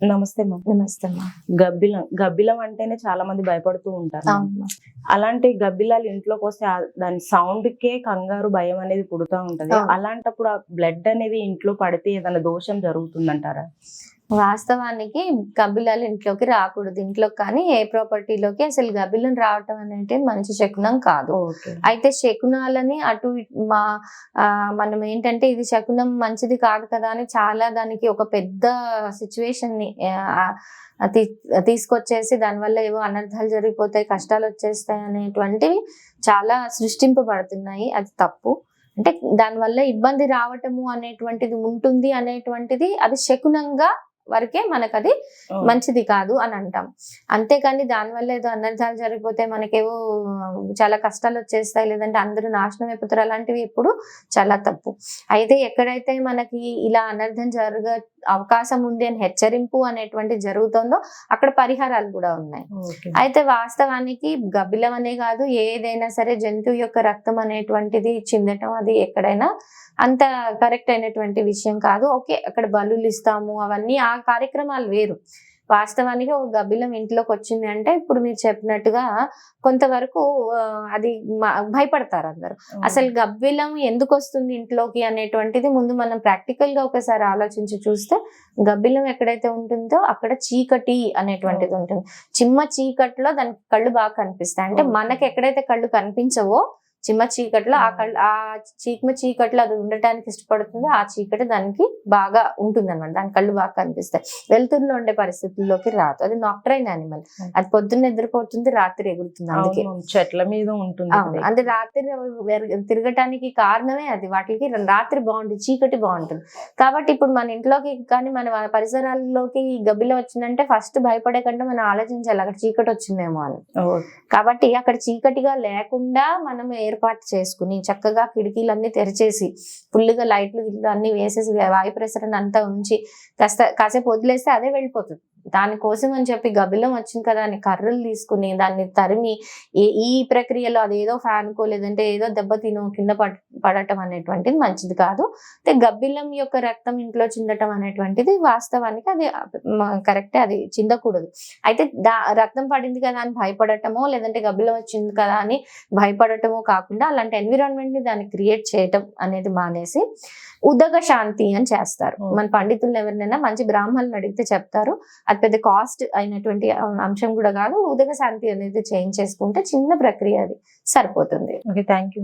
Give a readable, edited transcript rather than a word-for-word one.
నమస్తే మ్యామ్. నమస్తే అమ్మా. గబ్బిలం అంటేనే చాలా మంది భయపడుతూ ఉంటారు. అవును. అలాంటి గబ్బిలాలు ఇంట్లోకి వస్తే దాని సౌండ్ కే కంగారు భయం అనేది పుడుతూ ఉంటది. అవును. అలాంటప్పుడు ఆ బ్లడ్ అనేది ఇంట్లో పడితే ఏదైనా దోషం జరుగుతుందంటారా? వాస్తవానికి గబ్బిలాలు ఇంట్లోకి రాకూడదు. ఇంట్లోకి కానీ ఏ ప్రాపర్టీలోకి అసలు గబ్బిలం రావటం అనేది మంచి శకునం కాదు. ఓకే. అయితే శకునాలని అటు మనం ఏంటంటే ఇది శకునం మంచిది కాదు కదా అని చాలా దానికి ఒక పెద్ద సిచ్యువేషన్ ని తీసుకొచ్చేసి దానివల్ల ఏవో అనర్థాలు జరిగిపోతాయి, కష్టాలు వచ్చేస్తాయి అనేటువంటివి చాలా సృష్టింపబడుతున్నాయి. అది తప్పు. అంటే దానివల్ల ఇబ్బంది రావటము అనేటువంటిది ఉంటుంది అనేటువంటిది అది శకునంగా వరకే మనకు అది మంచిది కాదు అని అంటాం. అంతేకాని దానివల్ల ఏదో అనర్థాలు జరిగిపోతే మనకేవో చాలా కష్టాలు వచ్చేస్తాయి, లేదంటే అందరూ నాశనం అయిపోతారు, అలాంటివి ఎప్పుడు చాలా తప్పు. అయితే ఎక్కడైతే మనకి ఇలా అనర్థం అవకాశం ఉంది అని హెచ్చరింపు అనేటువంటి జరుగుతుందో అక్కడ పరిహారాలు కూడా ఉన్నాయి. అయితే వాస్తవానికి గబ్బిలం అనే కాదు, ఏదైనా సరే జంతువు యొక్క రక్తం అనేటువంటిది చిందటం అది ఎక్కడైనా అంత కరెక్ట్ అయినటువంటి విషయం కాదు. ఓకే, అక్కడ బలులు ఇస్తాము, అవన్నీ ఆ కార్యక్రమాలు వేరు. వాస్తవానికి ఒక గబ్బిలం ఇంట్లోకి వచ్చింది అంటే ఇప్పుడు మీరు చెప్పినట్టుగా కొంతవరకు అది భయపడతారు అందరూ. అసలు గబ్బిలం ఎందుకు వస్తుంది ఇంట్లోకి అనేటువంటిది ముందు మనం ప్రాక్టికల్ గా ఒకసారి ఆలోచించి చూస్తే, గబ్బిలం ఎక్కడైతే ఉంటుందో అక్కడ చీకటి అనేటువంటిది ఉంటుంది. చిమ్మ చీకట్లో దానికి కళ్ళు బాగా కనిపిస్తాయి. అంటే మనకి ఎక్కడైతే కళ్ళు కనిపించవో చిమ్మ చీకట్లో ఆ చీకట్లో అది ఉండటానికి ఇష్టపడుతుంది. ఆ చీకటి దానికి బాగా ఉంటుంది అనమాట. దాని కళ్ళు బాగా కనిపిస్తాయి. వెలుతురులో ఉండే పరిస్థితుల్లోకి రాదు. అది నాక్టరైన్ యానిమల్. అది పొద్దున్న నిద్రపోతుంది, రాత్రి ఎగురుతుంది. అందుకే చెట్ల మీద ఉంటుంది. అంటే రాత్రి తిరగటానికి కారణమే అది. వాటికి రాత్రి బాగుంటుంది, చీకటి బాగుంటుంది. కాబట్టి ఇప్పుడు మన ఇంట్లోకి కానీ మన పరిసరాల్లోకి గబ్బిలం వచ్చిందంటే ఫస్ట్ భయపడే కంటే మనం ఆలోచించాలి అక్కడ చీకటి వచ్చిందేమో అని. కాబట్టి అక్కడ చీకటిగా లేకుండా మనం ఏర్పాటు చేసుకుని చక్కగా కిటికీలన్నీ తెరిచేసి ఫుల్గా లైట్లు అన్ని వేసేసి వాయు ప్రసరణ అంతా ఉంచి కాసేపు వదిలేస్తే అదే వెళ్ళిపోతుంది. దానికోసం అని చెప్పి గబ్బిలం వచ్చింది కదా అని కర్రలు తీసుకుని దాన్ని తరిమి ఈ ప్రక్రియలో అదేదో ఫ్యాన్కో లేదంటే ఏదో దెబ్బతినో కింద పడటం అనేటువంటిది మంచిది కాదు. అయితే గబ్బిలం యొక్క రక్తం ఇంట్లో చిందటం అనేటువంటిది వాస్తవానికి అది కరెక్టే, అది చిందకూడదు. అయితే రక్తం పడింది కదా అని భయపడటమో లేదంటే గబ్బిలం వచ్చింది కదా అని భయపడటమో కాకుండా అలాంటి ఎన్విరాన్మెంట్ ని దాన్ని క్రియేట్ చేయటం అనేది మానేసి ఉదక శాంతి అని చేస్తారు. మన పండితులను ఎవరినైనా మంచి బ్రాహ్మణులను అడిగితే చెప్తారు. అది పెద్ద కాస్ట్ అయినటువంటి అంశం కూడా కాదు. ఉదక శాంతి అనేది చేంజ్ చేసుకుంటే చిన్న ప్రక్రియ అది సరిపోతుంది. Okay, thank you.